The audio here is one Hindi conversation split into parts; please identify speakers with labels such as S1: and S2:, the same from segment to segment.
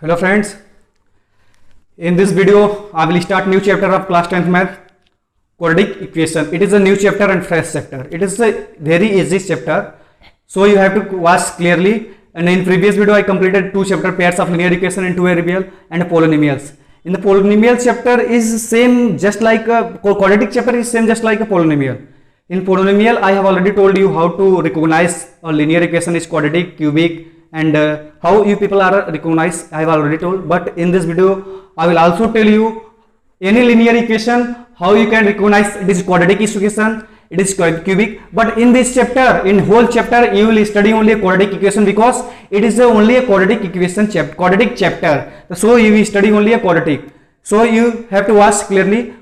S1: Hello friends, in this video I will start new chapter of class 10th math, quadratic equation. It is a new chapter and fresh chapter. It is a very easy chapter, so you have to watch clearly. And in previous video I completed two chapter, pairs of linear equation and two variable and polynomials. In the polynomial chapter is same just like a quadratic chapter is same just like a polynomial. In polynomial I have already told you how to recognize a linear equation is quadratic, cubic, and how you people are recognized I have already told. But in this video I will also tell you any linear equation, how you can recognize it is quadratic equation, it is cubic. But in this chapter, in whole chapter you will study only a quadratic equation because it is only a quadratic equation chapter, quadratic chapter. So you will study only a quadratic. So you have to watch clearly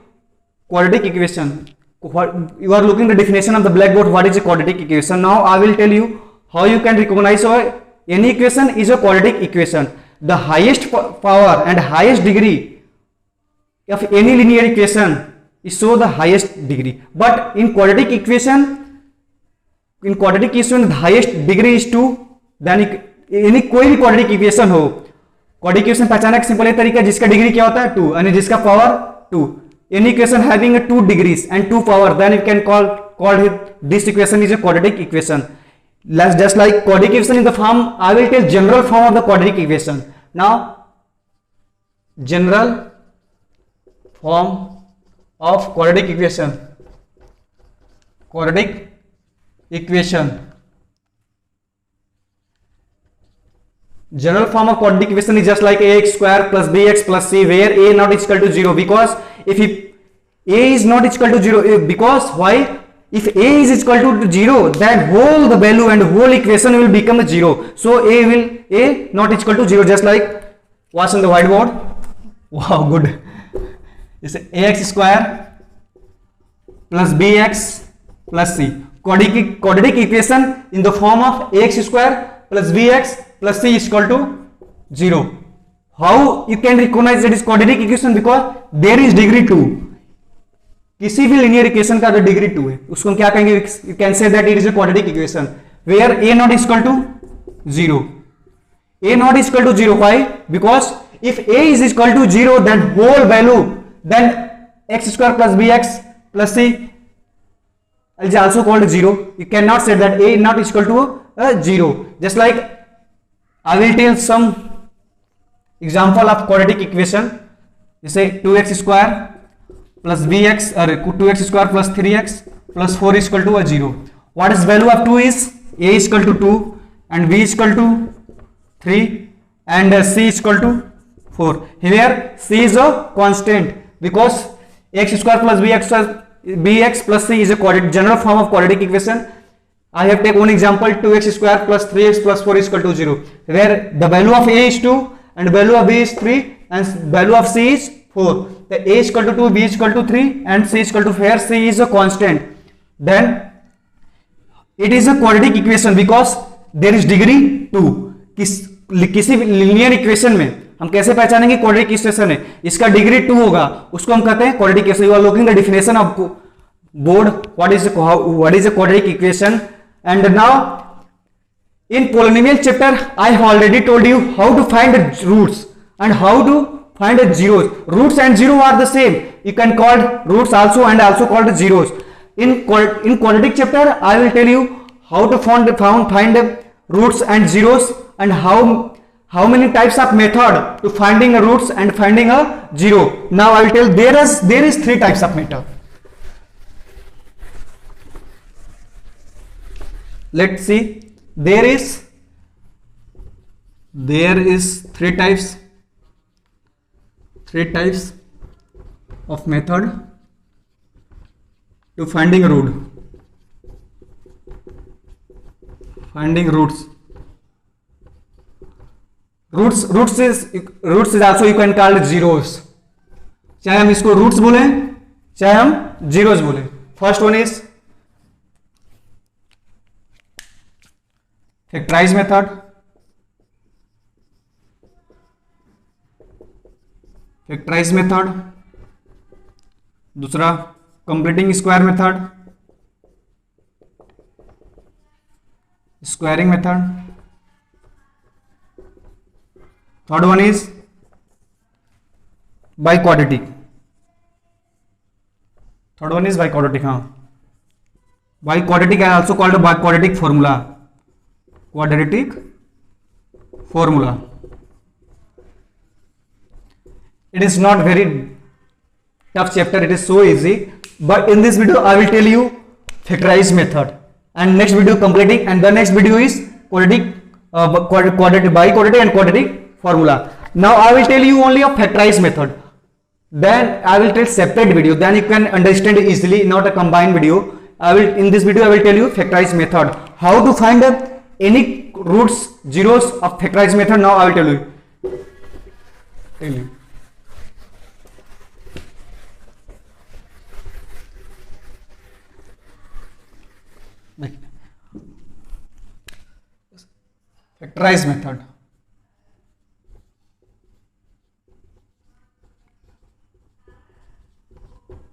S1: quadratic equation. You are looking the definition of the blackboard, what is a quadratic equation. Now I will tell you how you can recognize any equation is a quadratic equation. The highest power and highest degree of any linear equation is so the highest degree. But in quadratic equation the highest degree is 2. then any कोई भी quadratic equation हो, quadratic equation पहचानने का सिंपल तरीका जिसका डिग्री क्या होता है 2 and जिसका power 2. Any equation having a 2 degrees and 2 power, then you can call this equation is a quadratic equation. Just like quadratic equation in the form, I will tell general form of the quadratic equation. Now, general form of quadratic equation. Quadratic equation. General form of quadratic equation is just like ax square plus bx plus c, where a not equal to 0, because if a is not equal to 0, because why? If a is equal to 0, then whole the value and whole equation will become 0. So a not equal to 0, just like what's on the whiteboard. Wow, good. It's ax square plus bx plus c. Quadratic equation in the form of ax square plus bx plus c is equal to 0. How you can recognize it is quadratic equation? Because there is degree 2. किसी भी linear equation का जो डिग्री 2 है उसको हम क्या कहेंगे? You can say that it is a quadratic equation where a not is equal to 0. A not is equal to 0. Why? Because if a is equal to 0, then whole value, then x square plus bx plus c is also called 0. You cannot say that a not is equal to 0. Just like I will tell some example of quadratic equation. You say 2x square plus bx or 2x square plus 3x plus 4 is equal to 0. What is value of 2 is a is equal to 2 and b is equal to 3 and c is equal to 4. Here c is a constant because x square plus bx plus c is a quadratic general form of quadratic equation. I have taken one example, 2x square plus 3x plus 4 is equal to 0, where the value of a is 2 and value of b is 3 and value of c is 4. The a is equal to 2, b is equal to 3 and c is equal to 4. C is a constant. Then it is a quadratic equation because there is degree 2. किसी linear equation में हम कैसे पहचानेंगे quadratic equation है? इसका डिग्री 2 होगा, उसको हम कहते हैं quadratic equation. You are looking the definition of board. What is a quadratic equation? And now in polynomial chapter I have already told you how to find the roots and how to find the zeros. Roots and zero are the same. You can call roots also and also called zeros. In quadratic chapter I will tell you how to find the roots and zeros and how many types of method to finding a roots and finding a zero. Now I will tell there is 3 types of method. Let's see, there is 3 types of method to finding a root. Finding roots. Roots is also you can call it zeros. चाहे हम इसको roots बोलें चाहे हम zeros बोलें. First one is factorize method. Factorize method. दूसरा completing square method, squaring method. Third one is by quadratic, third one is by quadratic, हाँ बाई क्वाड्रेटिक है also called by quadratic formula, quadratic formula. It is not very tough chapter, it is so easy, but in this video I will tell you factorized method, and next video completing, and the next video is quadratic by quadratic and quadratic formula. Now I will tell you only a factorized method, then I will tell separate video, then you can understand easily, not a combined video. In this video I will tell you factorized method, how to find any roots, zeros of factorized method. Now I will tell you. Factorized method.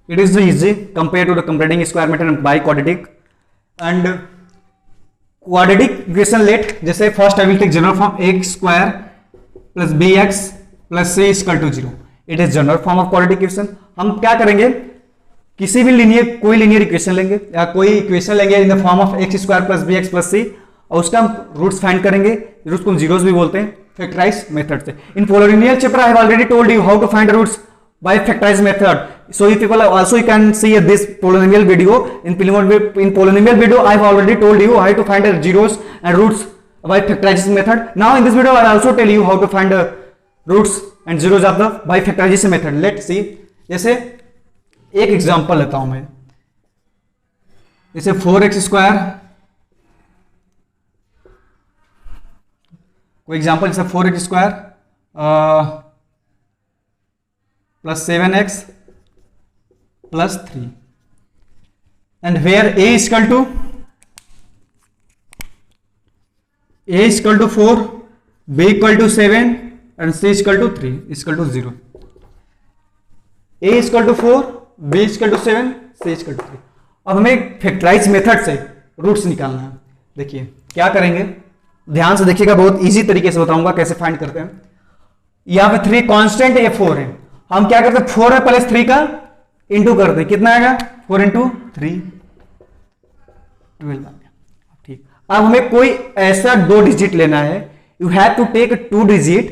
S1: It is easy compared to the completing square method and by quadratic. And quadratic equation let, जैसे first I will take general form X square plus B X plus C equal to 0. It is general form of quadratic equation. हम क्या करेंगे, किसी भी कोई लीनियर इक्वेशन लेंगे या कोई इक्वेशन लेंगे in the form of X square plus B X plus C, और उसका हम रूट्स फाइंड करेंगे. रूट्स को हम जीरोस भी बोलते हैं फैक्टराइज्ड मेथड से. In polynomial chapter I have already told you how to find roots by factorized method. So if people also you can see this polynomial video. In polynomial video I have already told you how to find the zeros and roots by factorization method. Now in this video I also tell you how to find the roots and zeros of the by factorization method. Let's see. जैसे एक एग्जांपल लेता हूं मैं, जैसे 4x स्क्वायर, कोई एग्जांपल जैसे 4x square plus 7x plus 3, and where a is equal to 4, b equal to 7 and c is equal to 3 is equal to 0. a is equal to 4, b is equal to 7, c is equal to 3. अब हमें फैक्टराइज मेथड से रूट्स निकालना है. देखिए क्या करेंगे, ध्यान से देखिएगा, बहुत इजी तरीके से बताऊंगा कैसे फाइंड करते हैं. यहाँ पे 3 कांस्टेंट है, 4 है. हम क्या करते हैं, 4 है प्लस 3 का इंटू करते हैं, कितना आएगा 4 इंटू 3 12 आ गया. ठीक, अब हमें कोई ऐसा 2 डिजिट लेना है. You have to take 2 digit,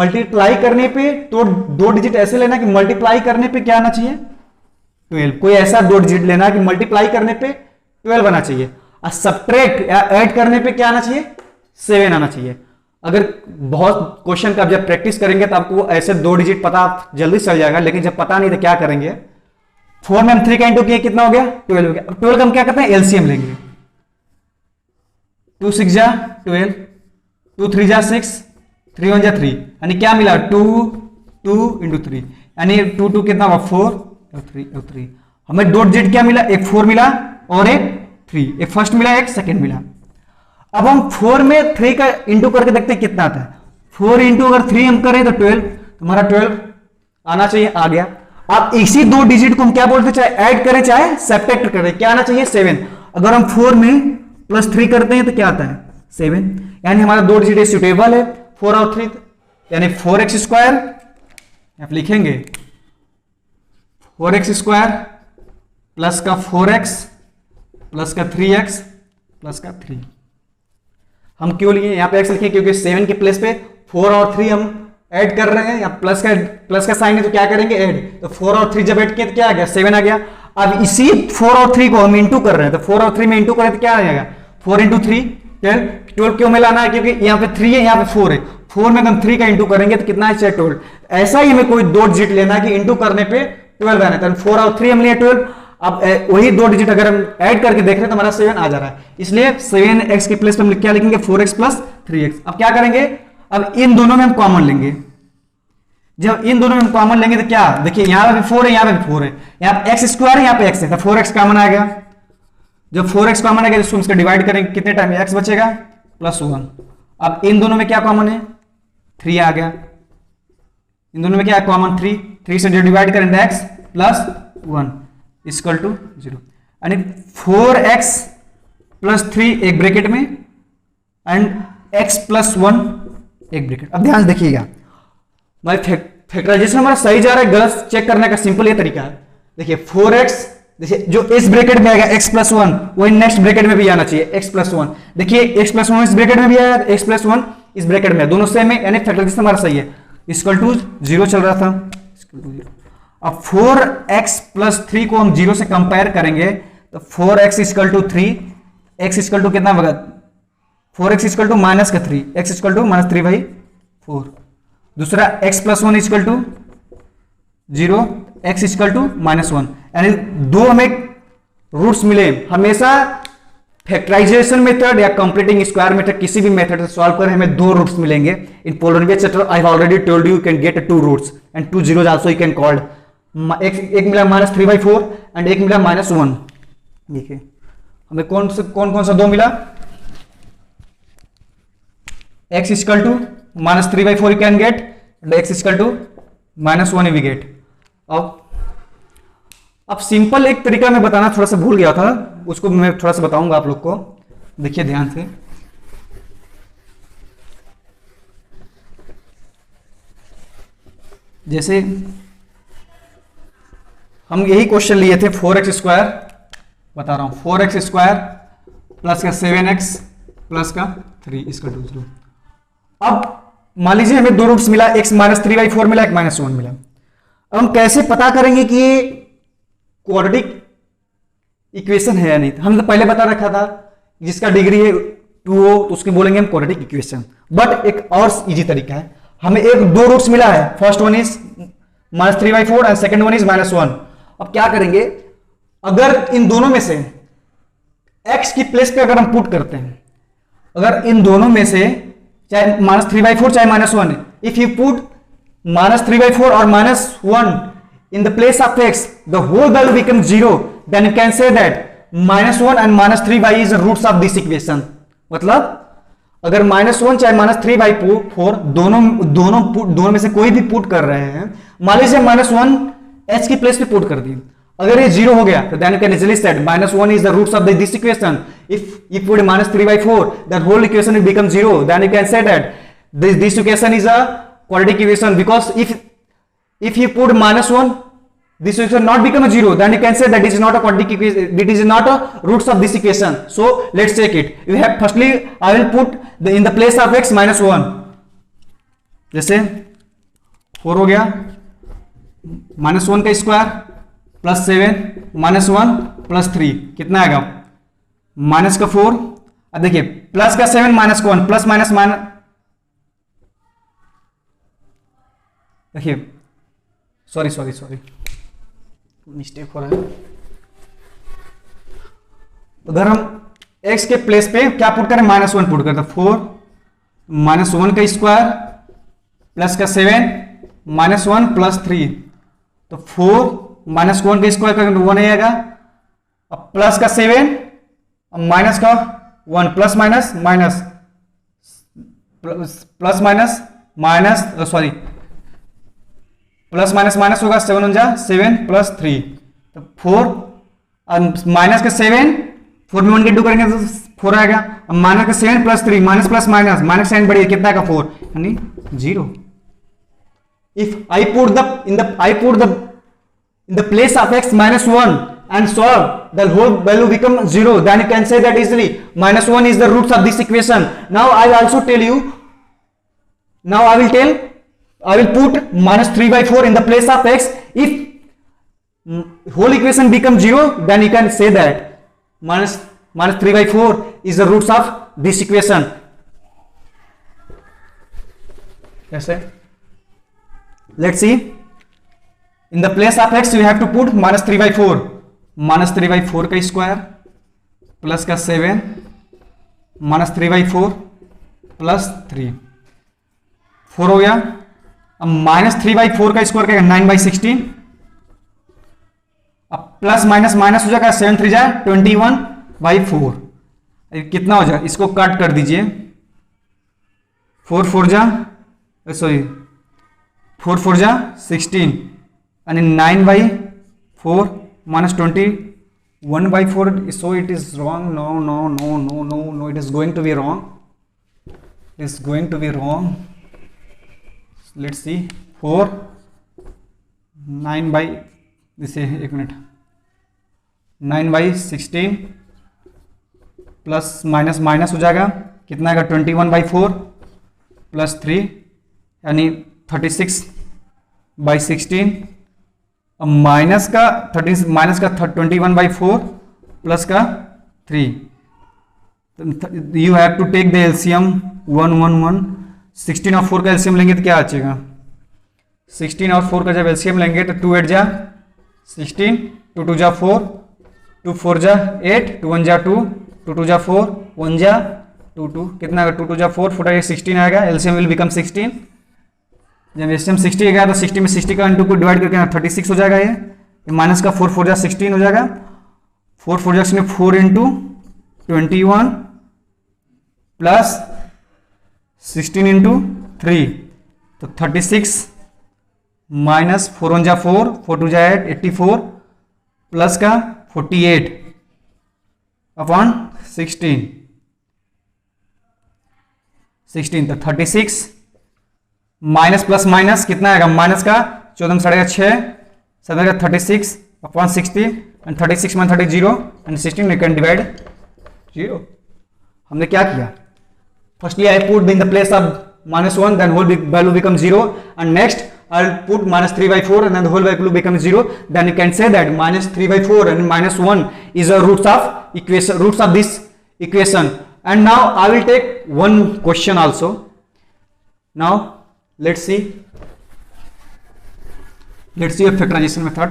S1: multiply करने पे तो 2 डिजिट ऐसे लेना कि मल्टीप्लाई करने पे क्या आना चाहिए 12. कोई ऐसा 2 डिजिट लेना कि मल्टीप्लाई करने पे 12 आना चाहिए, और सब्ट्रैक्ट या ऐड करने पे क्या आना चाहिए 7 आना चाहिए. अगर बहुत क्वेश्चन का जब प्रैक्टिस करेंगे तो आपको ऐसे 2 डिजिट पता जल्दी चल जाएगा, लेकिन जब पता नहीं तो क्या करेंगे, 4 में हम 3 का इंटू किए, कितना हो गया 12 हो गया. अब 12 का हम क्या करते हैं, एलसीएम लेंगे. 2 6 जा 12, 2 3 जा 6, 3 1 जा 3, यानी क्या मिला 2 2 इंटू 3, यानी 2 2 कितना हुआ 4 और 3. हमें 2 डिजिट क्या मिला, एक 4 मिला और एक 3, एक फर्स्ट मिला एक सेकेंड मिला. अब हम 4 में 3 का इंटू करके देखते हैं कितना आता है. 4 इंटू अगर 3 हम करें तो 12, हमारा 12 आना चाहिए, आ गया. अब इसी 2 डिजिट को हम क्या बोलते हैं, चाहे ऐड करें चाहे सब्ट्रैक्ट करें, क्या आना चाहिए 7. अगर हम 4 में प्लस 3 करते हैं तो क्या आता है 7, यानी हमारा 2 डिजिट सुटेबल है 4 और 3, यानी 4x स्क्वायर आप लिखेंगे 4x स्क्वायर प्लस का 4x प्लस का 3x प्लस का 3. हम क्यों लिए यहाँ पे x लिखे, क्योंकि 7 के प्लेस पे 4 और 3 हम ऐड कर रहे हैं, या प्लस का साइन है तो क्या करेंगे ऐड, तो 4 और 3 जब ऐड किया तो क्या आ गया 7 आ गया. अब इसी 4 और 3 को हम इंटू कर रहे हैं, तो 4 और 3 में इंटू करें तो क्या आ जाएगा 4 इंटू 3 12 क्यों मिलाना है, क्योंकि यहाँ पे 3 है यहाँ पे 4 है. 4 में हम 3 का इंटू करेंगे तो कितना है 12. ऐसा ही हमें कोई 2 डिजिट लेना है कि इंटू करने पे 12 आना है, तो 4 और 3 हम लिए 12. अब वही 2 डिजिट अगर हम ऐड करके देख रहे हैं तो हमारा 7 आ जा रहा है, इसलिए 7x के प्लेस पे हम क्या लिखेंगे 4x प्लस 3x. अब क्या करेंगे, अब इन दोनों में हम कॉमन लेंगे. जब इन दोनों में हम कॉमन लेंगे तो क्या, देखिए यहाँ पे 4 है यहाँ पे 4 है, यहाँ पे x स्क्वायर है यहाँ पे x है, तो 4x कॉमन आ गया. जब 4x कॉमन आ गया तो इसको डिवाइड करेंगे, कितने टाइम में x बचेगा +1. अब इन दोनों में क्या कॉमन है 3 आ गया, इन दोनों में क्या है कॉमन 3 से डिवाइड करेंगे x प्लस 1 इक्वल टू 0, यानी 4x प्लस 3 एक ब्रैकेट में एंड x प्लस 1 एक ब्रैकेट। अब ध्यान से देखिएगा, मैं फैक्टराइजेशन हमारा सही जा रहा है गलत चेक करने का सिंपल ये तरीका है। देखिए 4x, देखिए जो इस ब्रैकेट में आएगा x प्लस वन, वही नेक्स्ट ब्रैकेट में भी आना चाहिए x प्लस वन। देखिए x प्लस वन इस ब्रैकेट में भी आया, x प्लस वन इस ब्रैकेट में, दोनों सेम है, यानी फैक्टराइजेशन हमारा सही है। इक्वल टू 0 चल रहा था, अब 4x प्लस 3 को हम 0 से कंपेयर करेंगे तो 4x equal to 3, x equal to कितना होगा, 4x इक्वल टू माइनस का 3, x इक्वल टू माइनस 3/4। दूसरा x plus one equal to 0, x equal to -1, यानी दो हमें रूट्स मिले। हमेशा फैक्टराइजेशन मेथड या कंप्लीटिंग स्क्वायर मेथड किसी भी मेथड से सॉल्व करें, हमें दो रूट्स मिलेंगे। In polynomial chapter I have already told you can get 2 roots and 2 zeros also you can called. एक मिला -3/4 एंड एक मिला -1। देखिए हमें कौन कौन सा दो मिला, x equal to -3/4 you can get, x equal to -1 we get. अब सिंपल एक तरीका मैं बताना थोड़ा सा भूल गया था, उसको मैं थोड़ा सा बताऊंगा आप लोग को, देखिए ध्यान से। जैसे हम यही क्वेश्चन लिए थे 4x स्क्वायर, बता रहा हूं 4x स्क्वायर प्लस का 7x प्लस का 3 इसका 2। अब मान लीजिए हमें दो रूट्स मिला, x -3/4 मिला, एक -1 मिला। अब हम कैसे पता करेंगे कि ये क्वाड्रेटिक इक्वेशन है या नहीं? हमने तो पहले बता रखा था जिसका डिग्री है 2 हो तो उसके बोलेंगे हम क्वाड्रेटिक इक्वेशन। बट एक और इजी तरीका है, हमें दो रूट्स मिला है, first one is -3/4 and second one is -1। अब क्या करेंगे, अगर इन दोनों में से x की प्लेस पे अगर हम पुट करते हैं, अगर इन दोनों में से चाहे -3/4 चाहे -1, if you put -3/4 or -1 in the place of x, the whole value becomes 0, then you can say that -1 and -3y is the roots of this equation। मतलब अगर -1 चाहे -3/4 दोनों में से कोई भी पुट कर रहे हैं, मान लीजिए -1 h की प्लेस पे पुट कर दिए, अगर ये 0 हो गया तो then you can easily say -1 is the roots of this equation। if you put -3/4 the whole equation will become 0, then you can say that this equation is a quadratic equation, because if you put -1 this equation not become a 0, then you can say that it is not a quadratic equation, it is not a roots of this equation। so let's check it। you have firstly I will put in the place of x -1, जैसे 4 हो गया, -1 का स्क्वायर प्लस 7 -1 प्लस 3 कितना आएगा, -4। अब देखिए प्लस का 7 -1 प्लस माइनस देखिए सॉरी मिस्टेक हो रहा है। अगर हम x के प्लेस पे क्या पुट करें, -1 पुट करते, 4 -1 का स्क्वायर प्लस का 7 -1 प्लस 3, तो 4 -1 का स्क्वायर करेंगे तो 1 आएगा, अब प्लस का 7 माइनस का 1 plus minus minus plus minus minus sorry plus minus minus होगा, 7 जा 7 प्लस 3, तो 4 माइनस का 7 4 में 1 के 2 करेंगे तो 4 आएगा, अब माइनस का 7 plus 3 minus plus minus minus sign बढ़िए कितना का 4 यानी 0। If I put in the place of x -1 and solve, the whole value become 0, then you can say that easily -1 is the roots of this equation। now I will also tell you, now I will put -3/4 in the place of x। if whole equation becomes 0, then you can say that -3/4 is the roots of this equation। कैसे, let's see, in the place of x you have to put -3/4, -3/4 का स्क्वायर प्लस का 7 -3/4 प्लस 3 4 हो गया, अब -3/4 का स्क्वायर क्या 9/16, अब प्लस माइनस माइनस हो जाएगा, 7 3 जा 21/4, कितना हो जाए, इसको कट कर दीजिए, 4 4 जा 16 and 9/4 minus 21/4, so it is wrong, no, it is going to be wrong, let's see 4 9 by इसे 1 मिनट 9/16 प्लस माइनस माइनस हो जाएगा, कितना आएगा 21/4 प्लस 3 यानी 36/16 माइनस का 21/4 प्लस का 3। You have to take the LCM 1 16 और 4 का एलसीएम लेंगे तो क्या आएगा 16 और 4 का जब एलसीएम लेंगे तो 2 8 जा 16 2 2 जा 4 2 4 जा 8 2 1 जा 2 2 2 जा 4 1 जा 2 2 कितना आएगा 2 2 जा 4 4 16 आएगा, एलसीएम विल बिकम 16। जब एलसीएम 60 आएगा तो 60 में 60 का इंटू को डिवाइड करके 36 हो जाएगा, ये माइनस का 4 4 जा 16 हो जाएगा, 4 4 जा 4 इंटू 21 प्लस 16 इंटू 3 तो 36 माइनस 4 1 जा 4 4 2 जा 8 84 प्लस का 48 अपॉन 16 तो 36 माइनस प्लस माइनस कितना आएगा, माइनस का 14 6 7 36 अपॉन 60 एंड 36 में 30 0 एंड 16 we can divide 0। हमने क्या किया, firstly I put in the place of -1 then whole value becomes 0 and next I'll put -3/4 and then the whole value becomes 0, then you can say that -3/4 and -1 is a roots of this equation। And now I will take one question also। Now let's see a factorization method।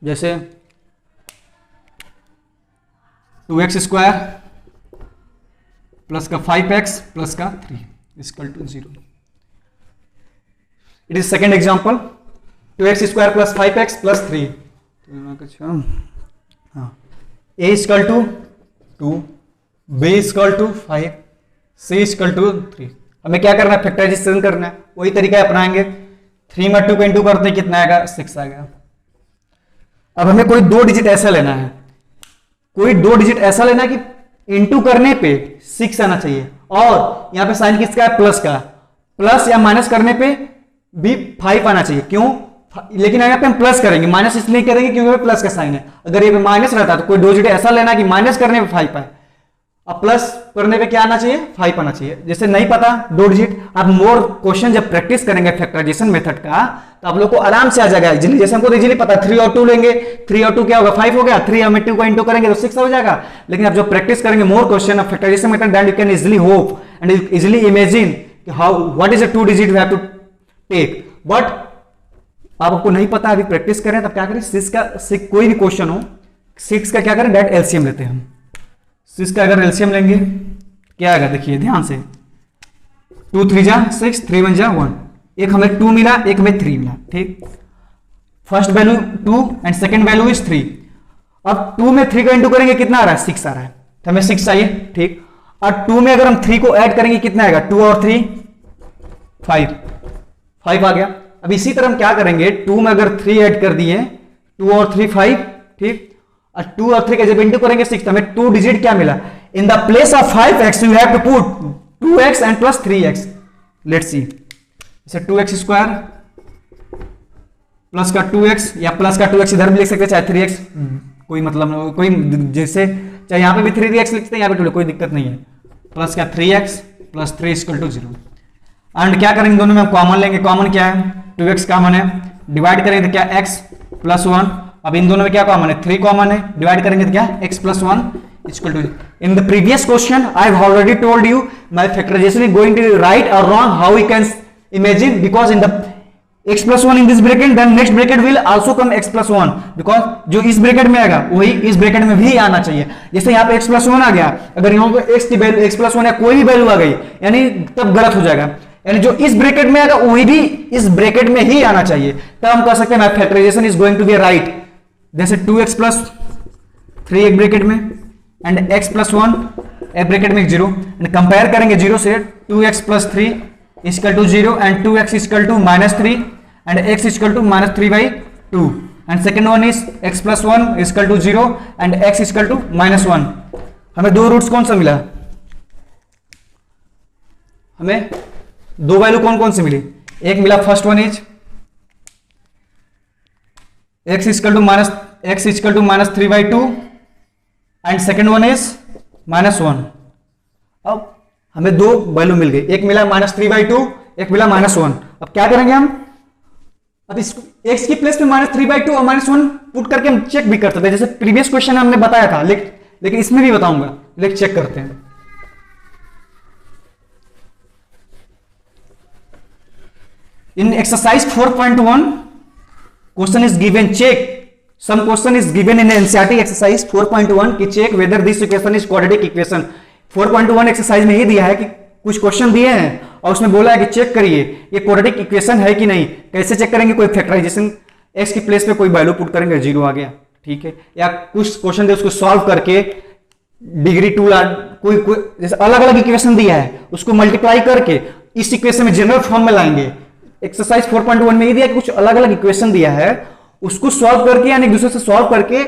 S1: जैसे 2x² प्लस का 5x प्लस का 3 equal to 0। It is second example 2x² plus 5x plus 3 a equal to 2 b equal to 5 c equal to 3। हमें क्या करना है, फैक्टराइजेशन करना है, वही तरीका अपनाएंगे। 3 में 2 को इंटू करते हैं कितना आएगा 6 आएगा। अब हमें कोई 2 डिजिट ऐसा लेना है, कि इंटू करने पे 6 आना चाहिए और यहां पे साइन किसका है प्लस का, प्लस या माइनस करने पे भी 5 आना चाहिए। क्यों, लेकिन यहाँ पे हम प्लस करेंगे, माइनस इसलिए करेंगे क्योंकि प्लस का साइन है। अगर ये माइनस रहता तो कोई 2 डिजिट ऐसा लेना कि माइनस करने पे 5 आए, अब प्लस करने पे क्या आना चाहिए 5 आना चाहिए। जैसे नहीं पता 2 डिजिट, आप मोर क्वेश्चन जब प्रैक्टिस करेंगे फैक्टराइजेशन मेथड का तो आप लोग को आराम से आ जाएगा इजीली। जैसे हमको इजीली पता 3 और 2 लेंगे, 3 और 2 क्या होगा 5 हो गया, 3 और 2 को इंटू करेंगे तो 6 हो जाएगा। लेकिन आप जो प्रैक्टिस करेंगे more question of factorization method then you can easily hope and easily imagine how what is the 2 digit we have to take. But आपको नहीं पता, अभी प्रैक्टिस करें तब क्या करें, 6 का कोई भी क्वेश्चन हो 6 का क्या करें डायरेक्ट एलसीएम लेते हैं हम। 6 का अगर एलसीएम लेंगे क्या आएगा, देखिए ध्यान से 2 3 जा 6 3 1 जा 1, एक हमें 2 मिला एक हमें 3 मिला, ठीक। First value 2 and second value is 3। अब 2 में 3 का इंटू करेंगे कितना आ रहा है 6 आ रहा है, तो हमें 6 चाहिए, ठीक। और 2 में अगर हम 3 को ऐड करेंगे कितना आएगा 2 और 3 5 आ गया। अब इसी तरह हम क्या करेंगे 2 में अगर 3 ऐड कर दिए 2 और 3 5, ठीक। और 2 और 3 का जब इंटू करेंगे 6 तो हमें 2 डिजिट क्या मिला, in the place of 5x you have to put 2x and plus 3x। Let's see, जैसे 2x² प्लस का 2x या प्लस का 2x इधर भी लिख सकते हैं, चाहे 3x कोई मतलब कोई, जैसे चाहे यहां पे भी 3x लिखते हैं यहां पे कोई दिक्कत नहीं है। प्लस का 3x plus 3 equal to 0। And क्या करेंगे दोनों में हम कॉमन लेंगे, कॉमन क्या है 2x कॉमन है, डिवाइड करेंगे तो क्या x प्लस 1। अब इन दोनों में क्या कॉमन है 3 कॉमन है, डिवाइड करेंगे तो क्या x plus 1 equal to. In the previous question I have already told you my factorization is going to right और wrong, how you can imagine, because in the x plus 1 in this bracket then next bracket will also come x plus 1, because जो इस ब्रैकेट में आएगा वही इस ब्रैकेट में भी आना चाहिए। जैसे यहाँ पे x प्लस 1 आ गया, अगर यहाँ पे x की वैल्यू x प्लस 1 या कोई भी वैल्यू आ गई यानी तब गलत हो जाएगा, यानी जो इस ब्रैकेट में आएगा वही भी इस ब्रैकेट में ही आना चाहिए, तब हम कह सकते हैं my factorization is going to be right. जैसे 2x प्लस 3 एक ब्रैकेट में एंड x प्लस 1 एक ब्रैकेट में 0, एंड कंपेयर करेंगे 0 से 2x plus 3 equal to 0 and 2x equal to -3 and x equal to -3/2। And second one is x plus 1 equal to 0 and x equal to -1। हमें दो रूट्स कौन सा मिला, हमें दो वैल्यू कौन कौन सी मिली, एक मिला first one is x equal to -3/2 and second one is -1। अब हमें दो वैल्यू मिल गई, एक मिला -3/2, एक मिला -1। अब क्या करेंगे हम, अब इस x की प्लेस में -3/2 और -1 पुट करके हम चेक भी कर सकते हैं, जैसे प्रीवियस क्वेश्चन हमने बताया था, लेकिन इसमें भी बताऊंगा, लेकिन चेक करते हैं। In exercise 4.1 question is given, check some question is given in NCERT exercise 4.1 कि check whether this equation is quadratic equation। 4.1 exercise में ही दिया है कि कुछ क्वेश्चन दिए हैं और उसमें बोला है कि चेक करिए ये क्वाड्रेटिक इक्वेशन है कि नहीं। कैसे चेक करेंगे, कोई फैक्टराइजेशन x की प्लेस पे कोई वैल्यू पुट करेंगे, 0 आ गया, ठीक है। या कुछ क्वेश्चन दे उसको सॉल्व करके डिग्री 2 कोई जैसे अलग अलग इक्वेशन दिया है उसको मल्टीप्लाई करके इस इक्वेशन में जनरल फॉर्म में लाएंगे। एक्सरसाइज 4.1 में ही दिया कि कुछ अलग अलग इक्वेशन दिया है उसको सॉल्व करके यानी एक दूसरे से सॉल्व करके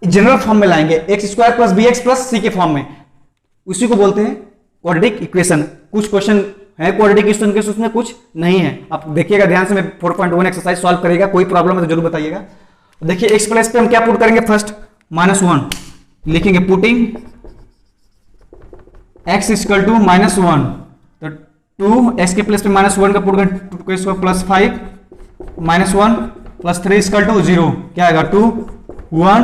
S1: जनरल फॉर्म में लाएंगे, x² plus bx plus c के फॉर्म में, उसी को बोलते हैं क्वाड्रेटिक इक्वेशन। कुछ क्वेश्चन है क्वाड्रेटिक इक्वेशन के, उसमें कुछ नहीं है। आप देखिएगा ध्यान से, मैं 4.1 एक्सरसाइज सॉल्व करेगा, कोई प्रॉब्लम है तो जरूर बताइएगा। देखिए x प्लस पे हम क्या पुट करेंगे, फर्स्ट -1 लिखेंगे, पुटिंग x इक्वल टू -1, तो 2 x के प्लेस पे -1 का पुट करेंगे, 2 प्लस 5 -1 प्लस 3 इक्वल टू 0, क्या आएगा 2 1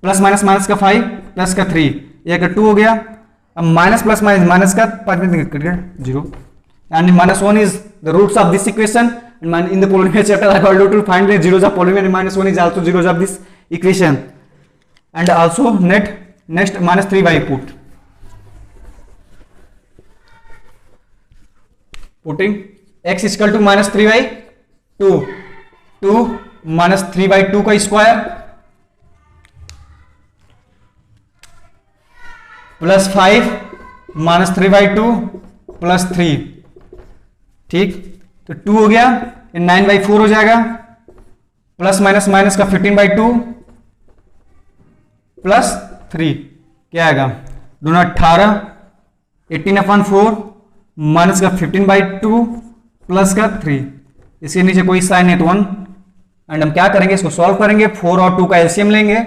S1: प्लस माइनस का 5 प्लस का 3, ये 2 हो गया। अब माइनस प्लस माइनस का 0 and -1 is the roots of this equation and in the polynomial chapter I have to find the zeros of polynomial, -1 is also zeros of this equation and also next -3y putting x is equal to -3/2, 2 -3/2 का स्क्वायर प्लस 5 -3/2 प्लस 3, ठीक, तो 2 हो गया, 9/4 हो जाएगा, प्लस माइनस का 15/2 प्लस 3, क्या आएगा, दोनों 18, 18/4 माइनस का 15/2 प्लस का 3, इसके नीचे कोई साइन है तो 1। एंड हम क्या करेंगे, इसको सॉल्व करेंगे, 4 और 2 का एलसीएम लेंगे,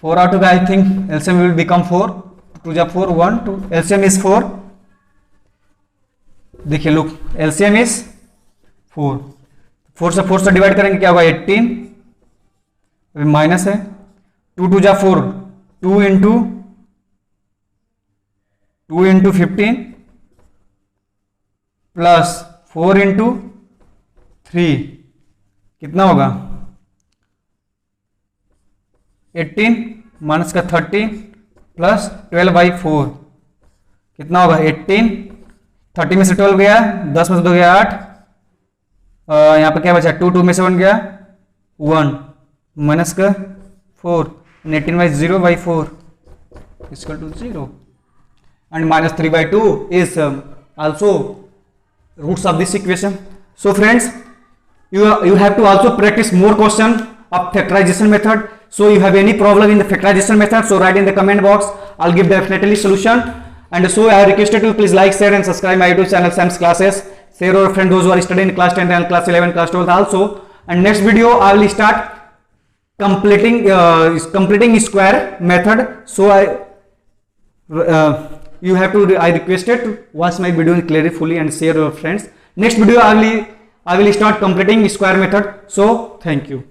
S1: 4 और 2 का I think LCM will become 4, 2 जा 4 1 2, एलसीएम इज 4। देखिए लुक, एलसीएम इज 4, 4 से डिवाइड करेंगे, क्या होगा 18, माइनस है, 2 जा 4, 2 इंटू 15 प्लस 4 इंटू 3, कितना होगा 18 माइनस का 30 प्लस 12/4, कितना होगा 18, 30 में से 12 गया, 10 में से 2 गया 8, यहाँ पर क्या बचा 2 में से 1 गया 1, माइनस का 4, 18/0/4 equal to 0 and -3/2 is also roots of this equation. So friends, you have to also practice more question of factorization method. So you have any problem in the factorization method, so write in the comment box, I'll give definitely solution. And so I requested you please like, share and subscribe my YouTube channel Sam's Classes. Share your friend those who are studying in class 10 and class 11, class 12 also. And next video I will start completing square method. So you have to, I requested to watch my video clearly fully and share your friends. Next video I will start completing square method. So thank you.